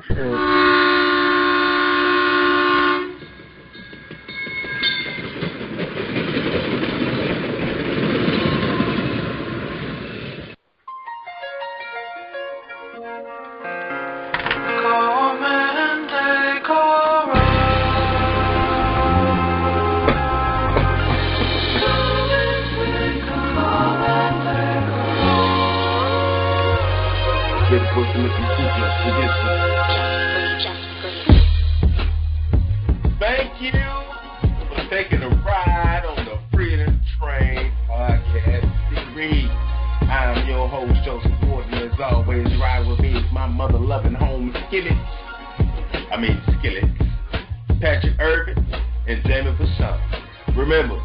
Oh, shit. Thank you for taking a ride on the Freedom Train podcast series. I'm your host, Joseph Gordon. As always, ride with me is my mother-loving home Skillet, Patrick Irvin, and Jamie Basham. Remember,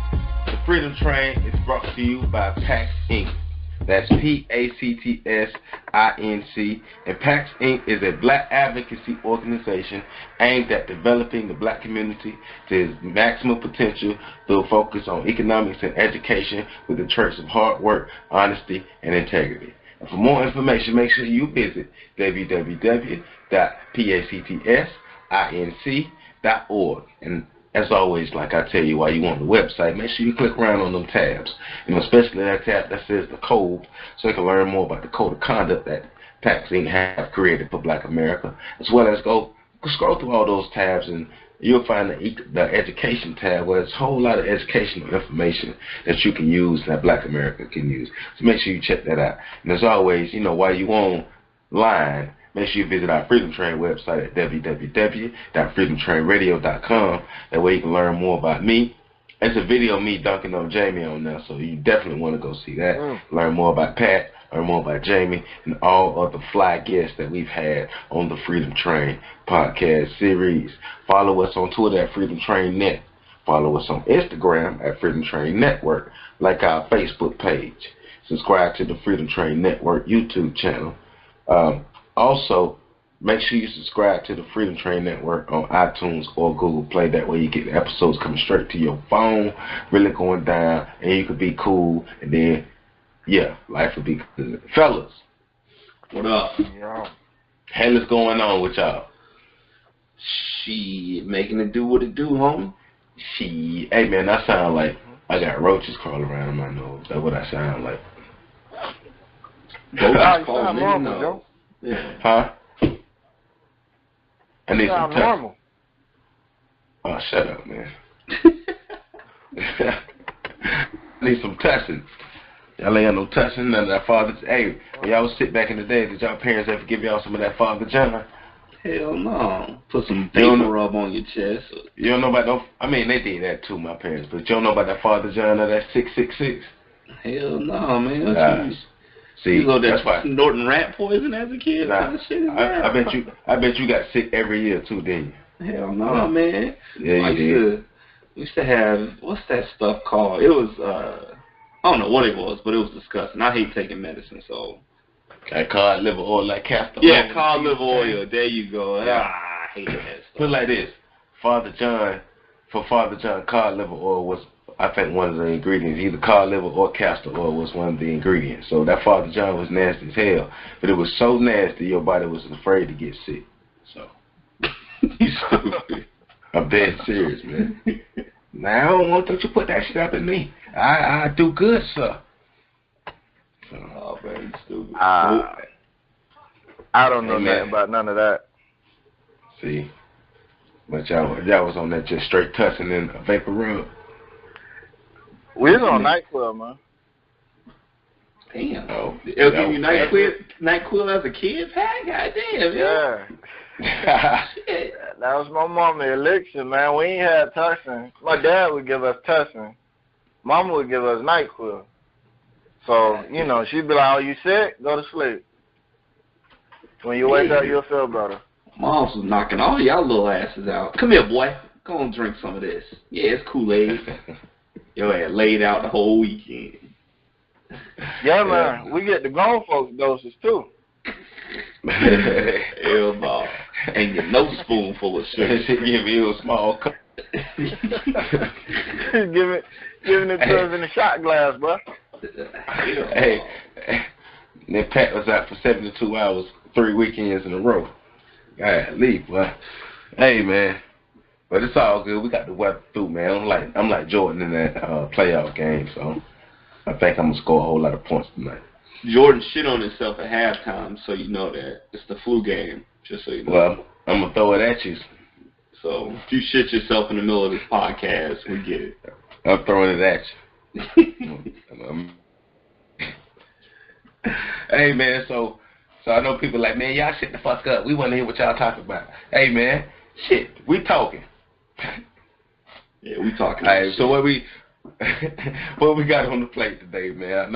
the Freedom Train is brought to you by PAX Inc. That's PACTSINC. And PAX Inc. is a black advocacy organization aimed at developing the black community to its maximum potential through a focus on economics and education with a trace of hard work, honesty, and integrity. And for more information, make sure you visit www.pactsinc.org. And as always, like I tell you while you on the website, make sure you click around on them tabs. Especially that tab that says the code, so you can learn more about the code of conduct that PAX Inc. have created for Black America, as well as go scroll through all those tabs and you'll find the education tab where there's a whole lot of educational information that you can use, that Black America can use. So make sure you check that out. And as always, while you online, make sure you visit our Freedom Train website at www.freedomtrainradio.com. That way you can learn more about me. It's a video of me dunking on Jamie on there, so you definitely want to go see that. Learn more about Pat, learn more about Jamie, and all other fly guests that we've had on the Freedom Train podcast series. Follow us on Twitter at Freedom Train Net. Follow us on Instagram at Freedom Train Network. Like our Facebook page. Subscribe to the Freedom Train Network YouTube channel. Also, make sure you subscribe to the Freedom Train Network on iTunes or Google Play. That way you get the episodes coming straight to your phone, really going down, and you could be cool. And then, yeah, life would be good. Fellas, what up? Yeah. Hell is going on with y'all? Shit, making it do what it do, homie. Shit. Hey, man, I sound like I got roaches crawling around in my nose. That's what I sound like. Roaches crawling in the nose. Yeah. Huh? I need some touch. Normal. Oh, shut up, man. I need some touching. Y'all ain't got no touching, none of that Father. Hey, when y'all was sick back in the day, did y'all parents ever give y'all some of that Father John? Hell no. Put some vapor rub on your chest. You don't know about no. I mean, they did that too, my parents. But you don't know about that Father John or that 666? Hell no, man. See, you go that's why snorting rat poison as a kid. Nah, What kind of shit is I that? bet you got sick every year too, didn't you? Hell no, man. Yeah, you did. We used to have, what's that stuff called? It was, I don't know what it was, but it was disgusting. I hate taking medicine, so. Like cod liver oil, like castor oil. Yeah, cod liver oil. There you go. Yeah. I hate that stuff. Put it like this: Father John, cod liver oil was, I think, one of the ingredients. Either cod liver or castor oil was one of the ingredients. So that Father John was nasty as hell, but it was so nasty your body was afraid to get sick. So You stupid. I'm dead serious, man. Now I don't want you to put that shit up in me. I do good, sir. So, Oh, man, you stupid. I don't know nothing about none of that. see, but y'all was on that just straight tussing and a vapor rub. We was on nightclub, man. Damn. Oh, It'll give you NyQuil as a kid, Pat? Goddamn, Yeah. Shit. That was my mama elixir, man. We ain't had tussin. My dad would give us tussin. Mama would give us NyQuil. So, she'd be like, oh, you sick? Go to sleep. When you wake up, you'll feel better. Moms was knocking all y'all little asses out. Come here, boy. Go on, drink some of this. Yeah, it's Kool-Aid. Yo, had laid out the whole weekend. Yeah, man. We get the grown folks doses, too. Hell no. And your no spoonful of sugar. Shit give you a small cup. giving it to us in a shot glass, bro. Hey, then Pat was out for 72 hours, 3 weekends in a row. Golly, boy. Hey, man. But it's all good. We got the weather through, man. I'm like Jordan in that playoff game, so I think I'm gonna score a whole lot of points tonight. Jordan shit on himself at halftime, so you know that. It's the flu game, just so you know. Well, I'm gonna throw it at you. So if you shit yourself in the middle of this podcast, we get it. I'm throwing it at you. Hey, man, so I know people like, man, y'all shut the fuck up. We want to hear what y'all talking about. Hey, man, shit, we talking. Yeah, we talking. All right, so what we got on the plate today, man?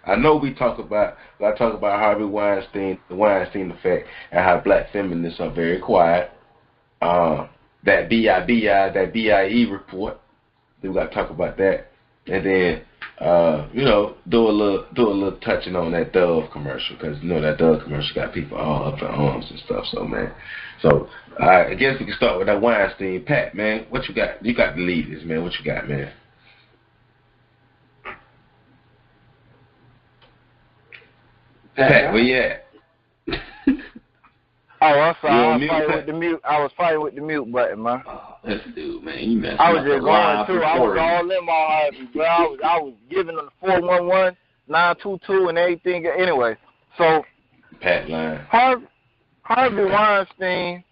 I know we talk about Harvey Weinstein, the Weinstein effect, and how black feminists are very quiet. That BIE report. We got to talk about that, and then do a little touching on that Dove commercial, because that Dove commercial got people all up in arms and stuff. So, man, I guess we can start with that Weinstein. Pat, man, what you got? You got to lead this, man. What you got, man? Pat, where you at? Oh, I'm sorry. I was fighting with the mute button, man. Oh, this dude, man, you messed I was up just going through. I was all in my heart, bro. I was giving them the 411, 922, and everything. Anyway, so Pat line. Harvey Weinstein,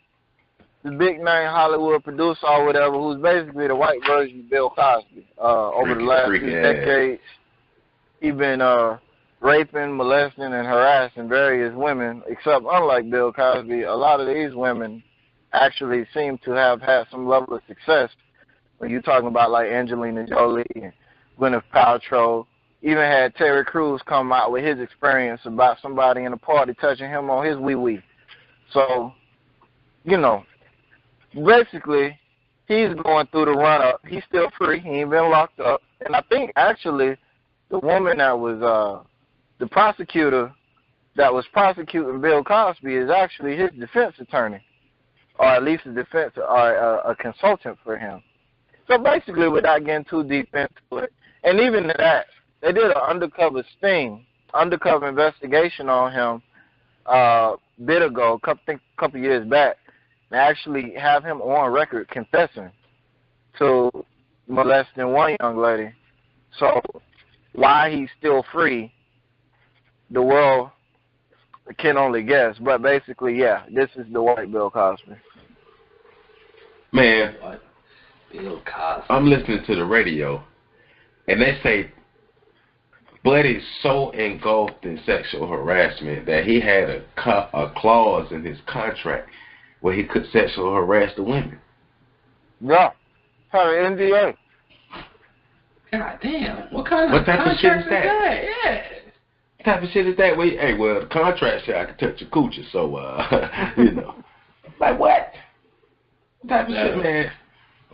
the big name Hollywood producer or whatever, who's basically the white version of Bill Cosby. Over the last few decades, he been raping, molesting, and harassing various women, except unlike Bill Cosby, a lot of these women actually seem to have had some level of success. When you're talking about like Angelina Jolie and Gwyneth Paltrow, even had Terry Crews come out with his experience about somebody in a party touching him on his wee-wee. So, basically, he's going through the run-up. He's still free. He ain't been locked up. And I think, actually, the woman that was the prosecutor that was prosecuting Bill Cosby is actually his defense attorney, or at least a consultant for him. So basically, without getting too deep into it, and even that, they did an undercover investigation on him a bit ago, couple years back, and actually have him on record confessing to molesting one young lady. So why he's still free, the world can only guess. But basically, yeah, this is the white Bill Cosby. Man, Bill Cosby. I'm listening to the radio, and they say Buddy's so engulfed in sexual harassment that he had a clause in his contract where he could sexually harass the women. Yeah, had an NDA. God damn, what type of shit is that? Yeah. What type of shit is that? Well, the contract said I could touch your coochie, so, Like, what? What type of shit, man?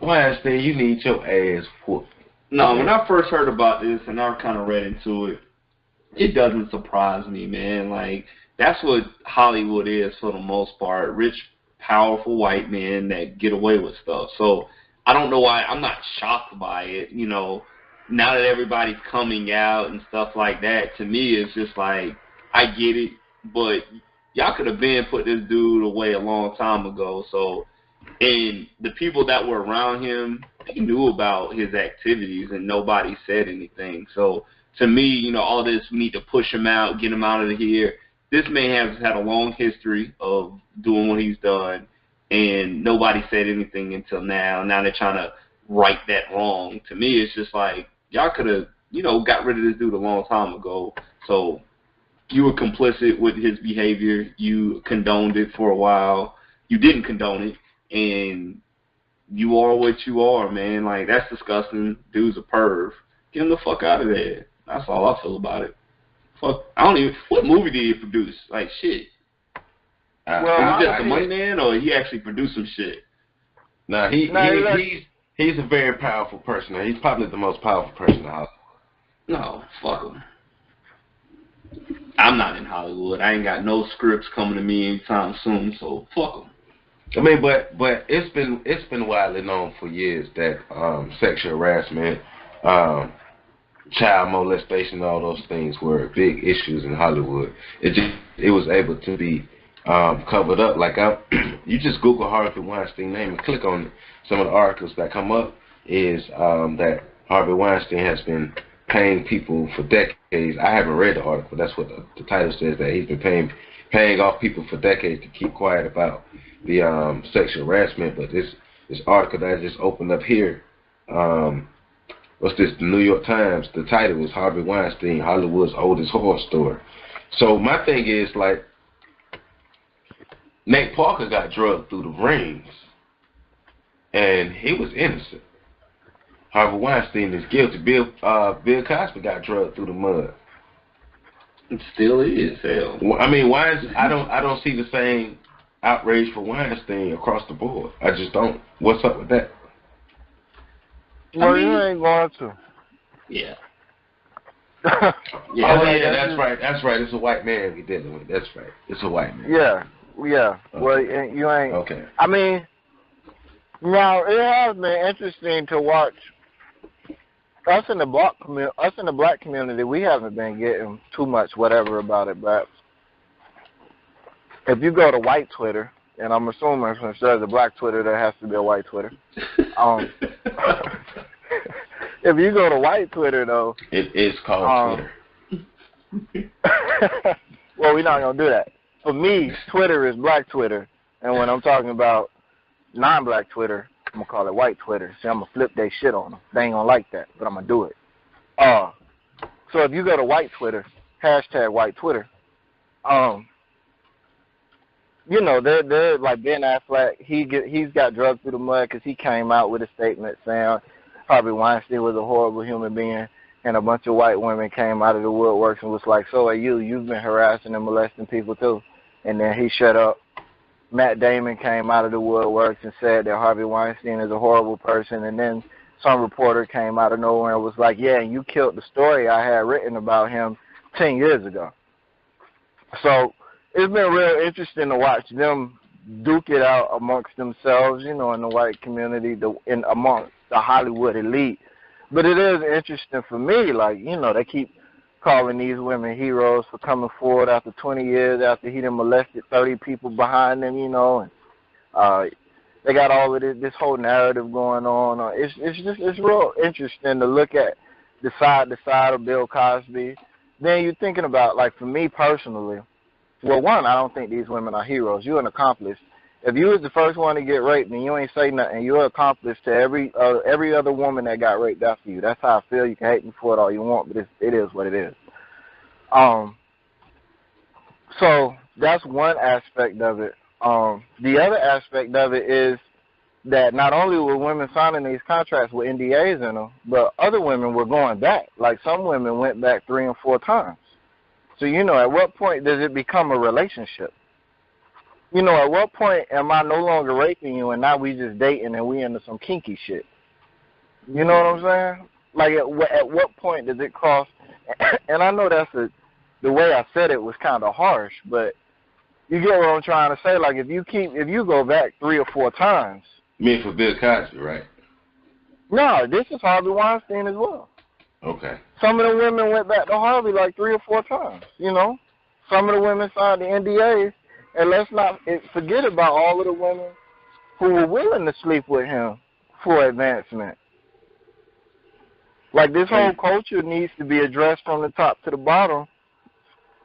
Weinstein, you need your ass whooped. No, when I first heard about this and I kind of read into it, it doesn't surprise me, man. Like, that's what Hollywood is for the most part. Rich, powerful white men that get away with stuff. So I don't know why. I'm not shocked by it, Now that everybody's coming out and stuff like that, to me, it's just like, I get it, but y'all could have been put this dude away a long time ago. So, and the people that were around him, they knew about his activities and nobody said anything. So, to me, all this, we need to push him out, get him out of here. This man has had a long history of doing what he's done, and nobody said anything until now. Now they're trying to right that wrong. To me, it's just like, y'all could have, got rid of this dude a long time ago. So you were complicit with his behavior. You condoned it for a while. You didn't condone it, and you are what you are, man. Like, that's disgusting. Dude's a perv. Get him the fuck out of there. That's all I feel about it. Fuck. What movie did he produce? Like, shit. Was he just a money man, or he actually produced some shit? Nah, he's a very powerful person. He's probably the most powerful person in Hollywood. No, fuck him. I'm not in Hollywood. I ain't got no scripts coming to me anytime soon, so fuck him. I mean, but it's been widely known for years that sexual harassment, child molestation, all those things were big issues in Hollywood. It was able to be covered up. Like you just Google Harvey Weinstein name and click on it. Some of the articles that come up is that Harvey Weinstein has been paying people for decades. I haven't read the article. That's what the title says, that he's been paying off people for decades to keep quiet about the sexual harassment. But this article that I just opened up here, what's this? The New York Times. The title is Harvey Weinstein, Hollywood's oldest horror story. So my thing is, like, Nate Parker got drugged through the rings, and he was innocent. Harvey Weinstein is guilty. Bill Cosby got drugged through the mud. It still is, hell. I mean, I don't see the same outrage for Weinstein across the board. I just don't. What's up with that? Well, you ain't going to. Yeah. Yeah, that's right. That's right. It's a white man we dealing with. That's right. It's a white man. Yeah. Okay. Well, you ain't. Okay. I mean, now it has been interesting to watch. Us in the black community, we haven't been getting too much whatever about it, but if you go to white Twitter, and I'm assuming since there's a black Twitter, there has to be a white Twitter. If you go to white Twitter, though, it is called Twitter. Well, we're not gonna do that. For me, Twitter is black Twitter, and when I'm talking about non-black Twitter, I'm going to call it white Twitter. See, I'm going to flip that shit on them. They ain't going to like that, but I'm going to do it. So if you go to white Twitter, hashtag white Twitter, you know, they're like Ben Affleck. He's got drugged through the mud because he came out with a statement saying Harvey Weinstein was a horrible human being, and a bunch of white women came out of the woodworks and was like, so are you. You've been harassing and molesting people too. And then he shut up. Matt Damon came out of the woodworks and said that Harvey Weinstein is a horrible person, and then some reporter came out of nowhere and was like, yeah, and you killed the story I had written about him 10 years ago. So it's been real interesting to watch them duke it out amongst themselves, you know, in the white community, amongst the Hollywood elite. But it is interesting for me, like, you know, they keep calling these women heroes for coming forward after 20 years after he done molested 30 people behind them, you know, and they got all of this whole narrative going on. It's real interesting to look at the side of Bill Cosby. Then you're thinking about, like, for me personally, well, one, I don't think these women are heroes. You're an accomplice. If you was the first one to get raped and you ain't say nothing, you're an accomplice to every other woman that got raped after you. That's how I feel. You can hate me for it all you want, but it is what it is. So that's one aspect of it. The other aspect of it is that not only were women signing these contracts with NDAs in them, but other women were going back. Like some women went back 3 and 4 times. So, you know, at what point does it become a relationship? You know, at what point am I no longer raping you and now we just dating and we into some kinky shit? You know what I'm saying? Like, at what point does it cross? And I know the way I said it was kind of harsh, but you get what I'm trying to say. Like, if you go back 3 or 4 times. You mean for Bill Cosby, right? No, this is Harvey Weinstein as well. Okay. Some of the women went back to Harvey like 3 or 4 times, you know. Some of the women signed the NDAs. And let's not forget about all of the women who were willing to sleep with him for advancement. Like, this whole culture needs to be addressed from the top to the bottom.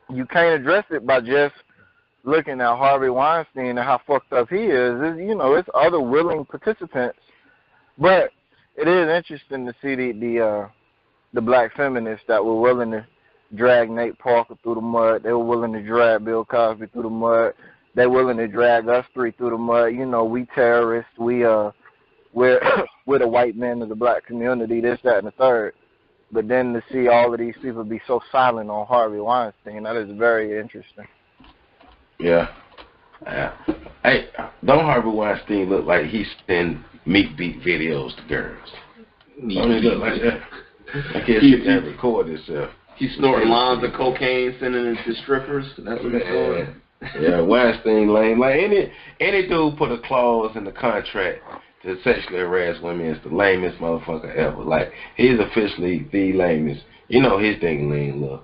You can't address it by just looking at Harvey Weinstein and how fucked up he is. You know, it's other willing participants. But it is interesting to see the black feminists that were willing to drag Nate Parker through the mud. They were willing to drag Bill Cosby through the mud. They were willing to drag us 3 through the mud. You know, we terrorists. We're the white men of the black community, this, that, and the third. But then to see all of these people be so silent on Harvey Weinstein, that is very interesting. Yeah. Hey, don't Harvey Weinstein look like he send meat beat videos to girls? Don't he look like that? I can't sit there and record himself. He's snorting lines of cocaine, sending it to strippers. That's what he's doing. Yeah, Weinstein lame. Like any dude put a clause in the contract to sexually harass women is the lamest motherfucker ever. Like, he's officially the lamest. You know his thing lame look.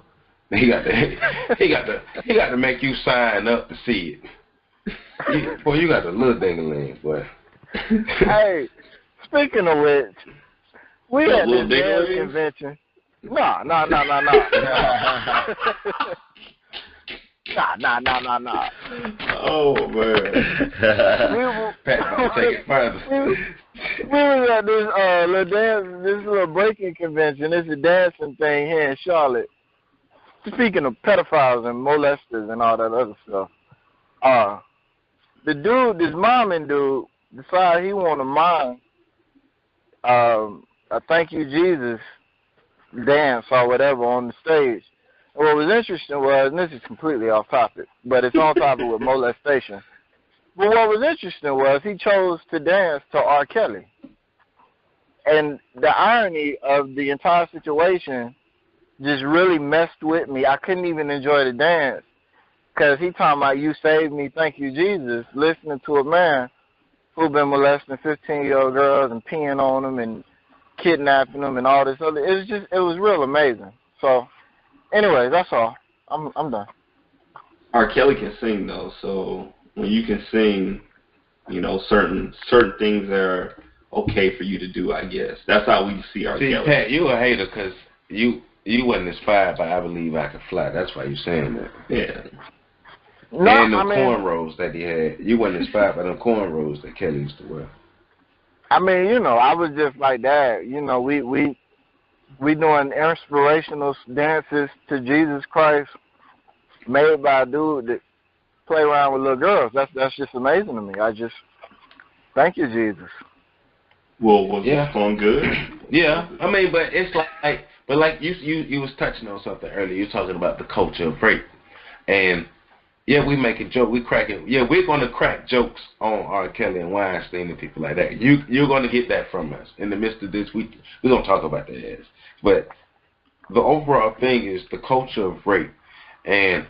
He got to make you sign up to see it. boy, you got a little ding-a-ling, boy. Hey, speaking of which, we had this dance convention. Nah. Nah. Oh man. Pat, take it further. We was at this little breaking convention. It's a dancing thing here in Charlotte. Speaking of pedophiles and molesters and all that other stuff, this momming dude decided he wanted to mime a Thank You Jesus dance or whatever on the stage. And what was interesting was, and this is completely off topic, but it's on topic with molestation. But what was interesting was he chose to dance to R. Kelly. And the irony of the entire situation just really messed with me. I couldn't even enjoy the dance because he talking about you saved me, thank you, Jesus, listening to a man who been molesting 15-year-old girls and peeing on them and kidnapping them and all this other. It was real amazing. So, anyway, that's all. I'm done. R. Kelly can sing though, so when you can sing, you know, certain things are okay for you to do, I guess. That's how we see R. Kelly. Pat, you a hater because you wasn't inspired by I Believe I Can Fly. That's why you saying that. Yeah. No, and the cornrows that he had. You wasn't inspired by the cornrows that Kelly used to wear. I mean, you know, I was just like that. You know, we doing inspirational dances to Jesus Christ made by a dude that play around with little girls. That's just amazing to me. Thank you, Jesus. Well, was the song good? Yeah, I mean, but it's like you was touching on something earlier. You was talking about the culture of rape, and yeah, we make a joke, we cracking. Yeah, we're gonna crack jokes on R. Kelly and Weinstein and people like that. You're gonna get that from us. In the midst of this, we're gonna talk about that ass. But the overall thing is the culture of rape, and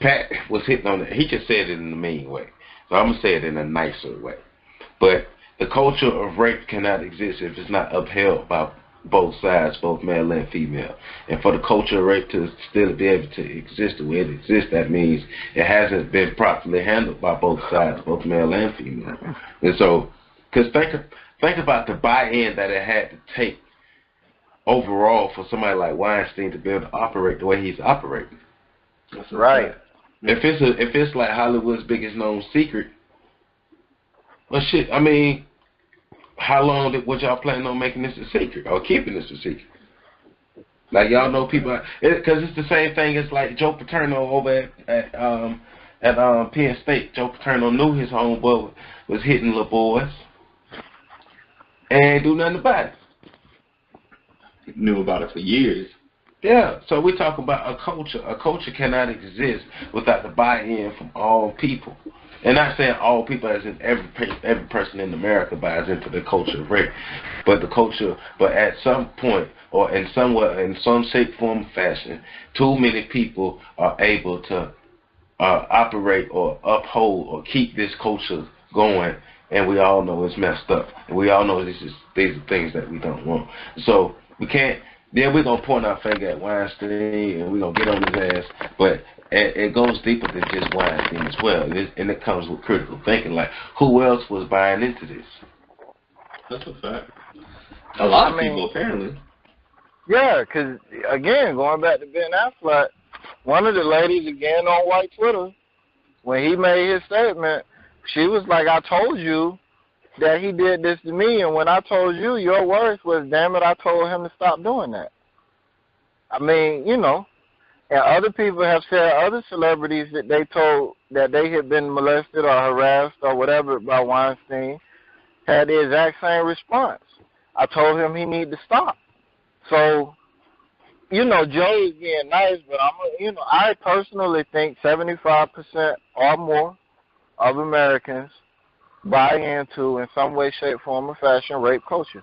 Pat was hitting on it. He just said it in a mean way, so I'm gonna say it in a nicer way. But the culture of rape cannot exist if it's not upheld by both sides, both male and female. And for the culture of rape to still be able to exist the way it exists, that means it hasn't been properly handled by both sides, both male and female. And so, because think about the buy-in that it had to take overall for somebody like Weinstein to be able to operate the way he's operating. That's right. If it's like Hollywood's biggest known secret, well, shit, I mean, how long would y'all plan on making this a secret or keeping this a secret? Like, y'all know people, because it's the same thing as like Joe Paterno over at Penn State. Joe Paterno knew his homeboy was hitting little boys and ain't do nothing about it. He knew about it for years. Yeah, so we talk about a culture. A culture cannot exist without the buy-in from all people. And not saying all people, as in every person in America buys into the culture of rape, but at some point or in some shape, form, or fashion, too many people are able to operate or uphold or keep this culture going, and we all know it's messed up, and we all know these are things that we don't want. So we can't. Then we're gonna point our finger at Weinstein and we're gonna get on his ass, but it goes deeper than just Weinstein as well, and it comes with critical thinking. Like, who else was buying into this? That's a fact. A lot of people, apparently. Yeah, because, again, going back to Ben Affleck, one of the ladies, again, on white Twitter, when he made his statement, she was like, I told you that he did this to me, and when I told you, your words was, damn it, I told him to stop doing that. I mean, you know, and other people have said, other celebrities that they told that they had been molested or harassed or whatever by Weinstein had the exact same response. I told him he needed to stop. So, you know, Joe is being nice, but I personally think 75% or more of Americans buy into, in some way, shape, form, or fashion, rape culture.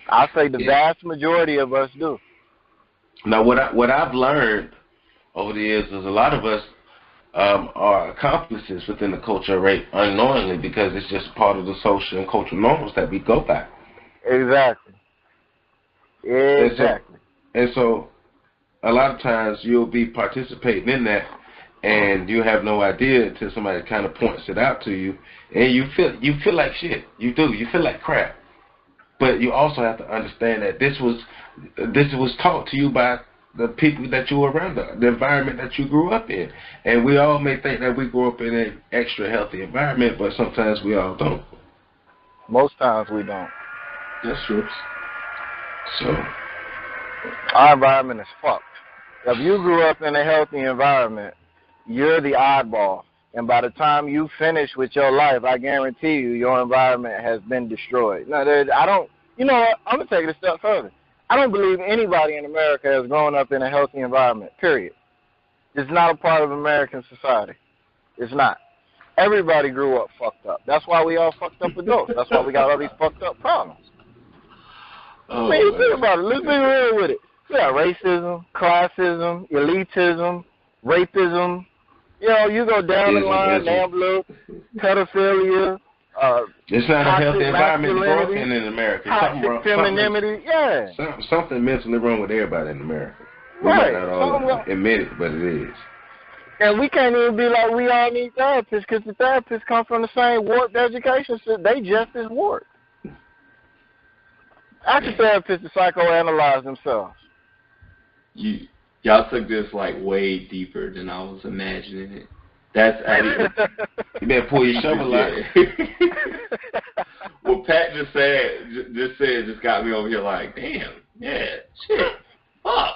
I say the vast majority of us do. Now, what I've learned over the years is a lot of us are accomplices within the culture of rape unknowingly, because it's just part of the social and cultural norms that we go by. Exactly. And so a lot of times you'll be participating in that, and you have no idea until somebody kind of points it out to you, and you feel like shit. You do. You feel like crap. But you also have to understand that this was taught to you by the people that you were around, the environment that you grew up in. And we all may think that we grew up in an extra healthy environment, but sometimes we all don't. Most times we don't. That's true. So our environment is fucked. If you grew up in a healthy environment, you're the oddball. And by the time you finish with your life, I guarantee you, your environment has been destroyed. Now, you know what? I'm going to take it a step further. I don't believe anybody in America has grown up in a healthy environment, period. It's not a part of American society. It's not. Everybody grew up fucked up. That's why we all fucked up adults. That's why we got all these fucked up problems. Oh, Think about it. Let's be real with it. We got racism, classism, elitism, rapism. You know, you go down the line, gambler, pedophilia. It's not a healthy environment to grow up in America. Toxic femininity, Something mentally wrong with everybody in America. We right. might not all admit it, but it is. And we can't even be like we all need therapists because the therapists come from the same warped education system. They just as warped. Ask the therapist to psychoanalyze themselves. Y'all took this like way deeper than I was imagining it. That's actually you better pull your shovel out. What Pat just got me over here like, damn, yeah, shit, fuck,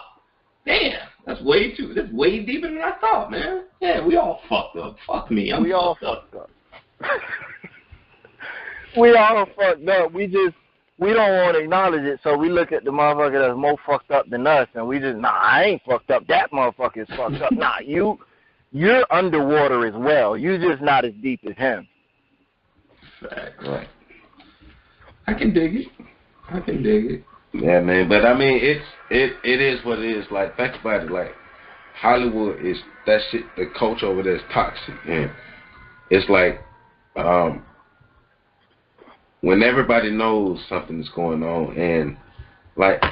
damn, that's way deeper than I thought, man. Yeah, we all fucked up. Fuck me, we all fucked up. We all fucked up. We don't want to acknowledge it, so we look at the motherfucker that's more fucked up than us, and we just, I ain't fucked up. That motherfucker is fucked up. Nah, you're underwater as well. You're just not as deep as him. Facts. Right. I can dig it. Yeah, man. But I mean, it is what it is. Like, think about it. Like, Hollywood is that shit. The culture over there is toxic, and it's like, when everybody knows something is going on, and like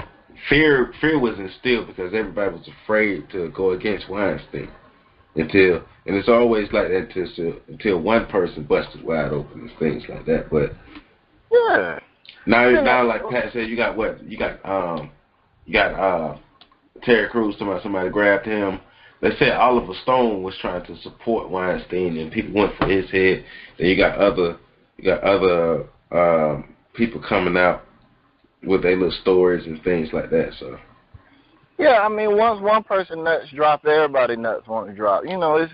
fear was instilled because everybody was afraid to go against Weinstein and it's always like that until one person busted wide open and things like that. But yeah, now like Pat said, you got Terry Crews talking about somebody grabbed him. They said Oliver Stone was trying to support Weinstein and people went for his head. Then you got other people coming out with their little stories and things like that. So yeah, I mean, once one person nuts drop, everybody nuts want to drop. You know, it's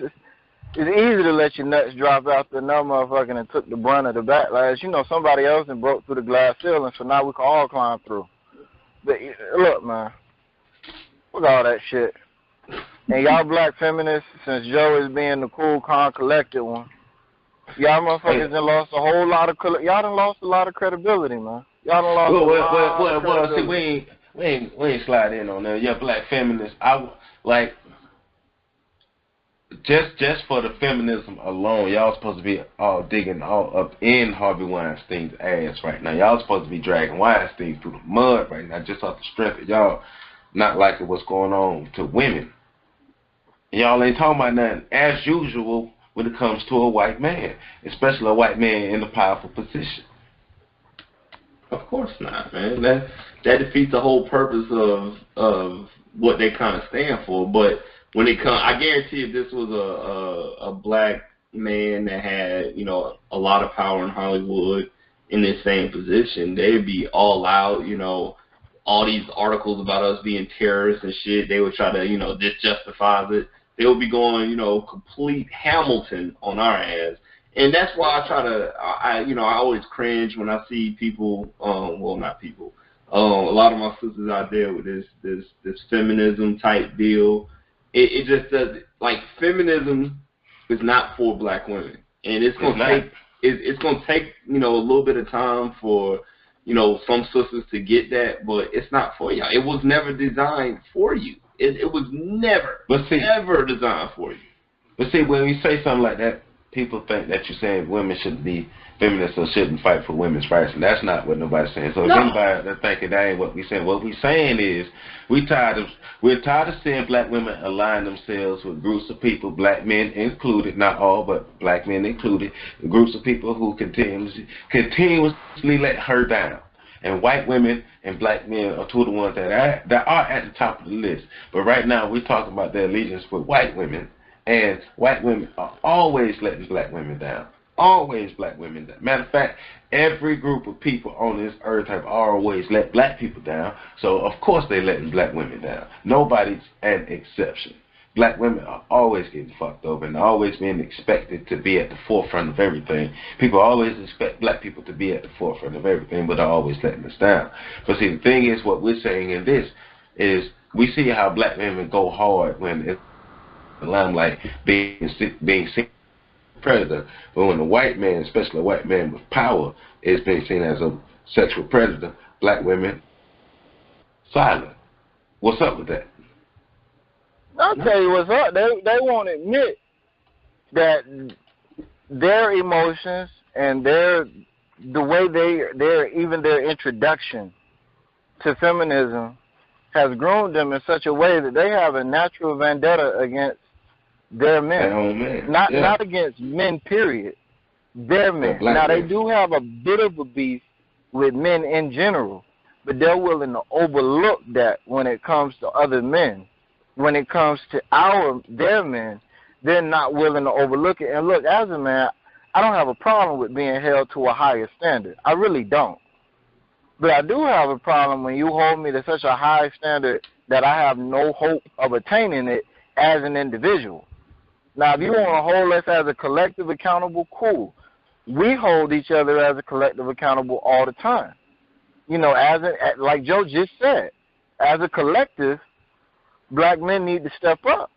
easy to let your nuts drop after another motherfucker and took the brunt of the backlash. You know, somebody else and broke through the glass ceiling, so now we can all climb through. But look, man, fuck all that shit. And y'all black feminists, since Joe is being the cool, calm, collected one, y'all motherfuckers done lost a whole lot of y'all done lost a lot of credibility, man. Y'all done lost a lot of credibility. See, we ain't slide in on that. Yeah, black feminists. I like just for the feminism alone, y'all supposed to be all digging all up in Harvey Weinstein's ass right now. Y'all supposed to be dragging Weinstein through the mud right now, just off the strength of y'all not liking what's going on to women. Y'all ain't talking about nothing as usual when it comes to a white man, especially a white man in a powerful position. Of course not, man. That defeats the whole purpose of what they kind of stand for. But when it comes, I guarantee if this was a black man that had, you know, a lot of power in Hollywood in this same position, they'd be all out, you know, all these articles about us being terrorists and shit. They would try to, you know, this justifies it. They would be going, you know, complete Hamilton on our ass. And that's why I try to, I always cringe when I see people, well, not people, a lot of my sisters out there with this feminism type deal. It just does, like, feminism is not for black women. And it's going to take, you know, a little bit of time for, you know, some sisters to get that, but it's not for y'all. It was never designed for you. It was never, ever designed for you. But see, when we say something like that, people think that you're saying women shouldn't be feminists or shouldn't fight for women's rights, and that's not what nobody's saying. So if anybody that's thinking that ain't what we saying, what we saying is we're tired of seeing black women align themselves with groups of people, black men included, not all, but black men included, groups of people who continuously let her down. And white women and black men are two of the ones that are at the top of the list. But right now we're talking about their allegiance with white women. And white women are always letting black women down. Always black women down. Matter of fact, every group of people on this earth have always let black people down. So, of course, they're letting black women down. Nobody's an exception. Black women are always getting fucked over and always being expected to be at the forefront of everything. People always expect black people to be at the forefront of everything, but are always letting us down. But see, the thing is, what we're saying in this is we see how black women go hard when it's the limelight being seen as a predator, but when a white man, especially a white man with power, is being seen as a sexual predator, black women silent. What's up with that? I'll tell you what's up. They won't admit that their emotions and their introduction to feminism has groomed them in such a way that they have a natural vendetta against their men. Not against men, period. Their men. Now, they do have a bit of a beef with men in general, but they're willing to overlook that when it comes to other men. When it comes to their men, they're not willing to overlook it. And look, as a man, I don't have a problem with being held to a higher standard. I really don't. But I do have a problem when you hold me to such a high standard that I have no hope of attaining it as an individual. Now, if you want to hold us as a collective accountable, cool. We hold each other as a collective accountable all the time. You know, like Joe just said, as a collective, black men need to step up.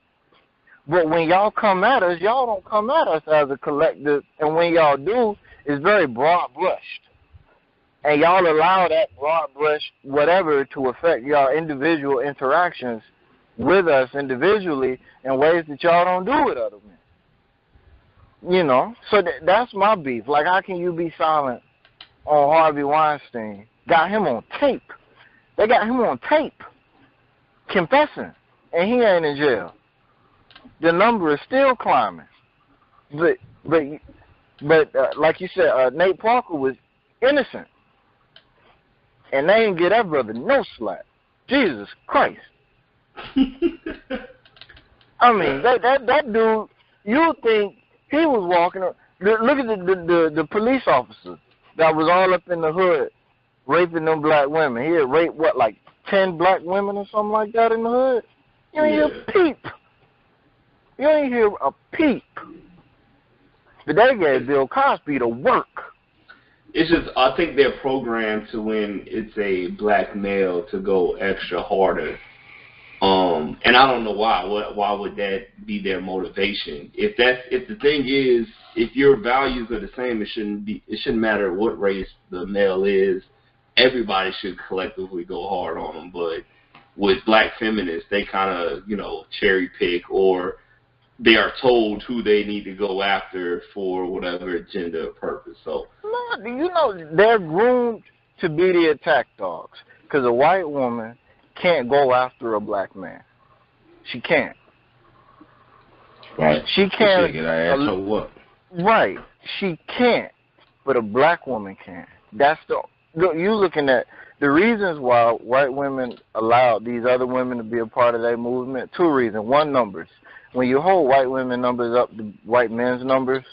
But when y'all come at us, y'all don't come at us as a collective. And when y'all do, it's very broad-brushed. And y'all allow that broad-brush whatever to affect y'all individual interactions with us individually in ways that y'all don't do with other men. You know? So that's my beef. Like, how can you be silent on Harvey Weinstein? Got him on tape. They got him on tape confessing, and he ain't in jail. The number is still climbing. But like you said, Nate Parker was innocent. And they didn't get that brother no slack. Jesus Christ. I mean, that dude, you would think he was walking up. Look at the police officer that was all up in the hood raping them black women. He had raped, what, like 10 black women or something like that in the hood? You ain't hear a peep. You ain't hear a peep. But they gave Bill Cosby to work. It's just, I think they're programmed to when it's a black male to go extra harder. And I don't know why. Why would that be their motivation? If the thing is, if your values are the same, it shouldn't matter what race the male is. Everybody should collectively go hard on them. But with black feminists, they kind of, cherry pick, or they are told who they need to go after for whatever agenda or purpose. So, they're groomed to be the attack dogs, because a white woman can't go after a black man. She can't. Right. She can't. So what? Right. She can't, but a black woman can. That's you looking at the reasons why white women allowed these other women to be a part of their movement. Two reasons. One, numbers. When you hold white women numbers up to white men's numbers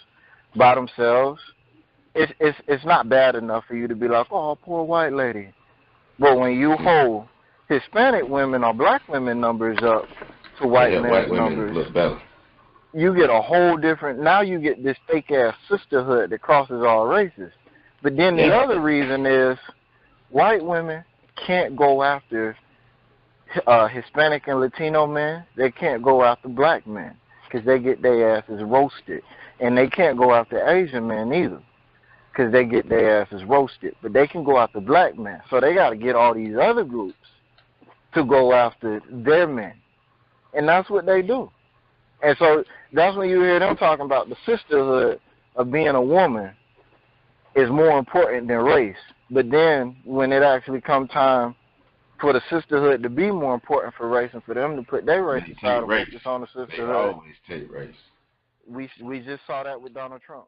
by themselves, it's not bad enough for you to be like, oh, poor white lady. But when you hold Hispanic women or black women numbers up to white men's numbers, look better. You get a whole different, now you get this fake-ass sisterhood that crosses all races. But then the other reason is white women can't go after Hispanic and Latino men. They can't go after black men because they get their asses roasted. And they can't go after Asian men either because they get their asses roasted. But they can go after black men. So they got to get all these other groups to go after their men. And that's what they do. And so that's when you hear them talking about the sisterhood of being a woman is more important than race. But then when it actually come time for the sisterhood to be more important for race and for them to put their race aside and focus on the They sisterhood, always take race. we just saw that with Donald Trump.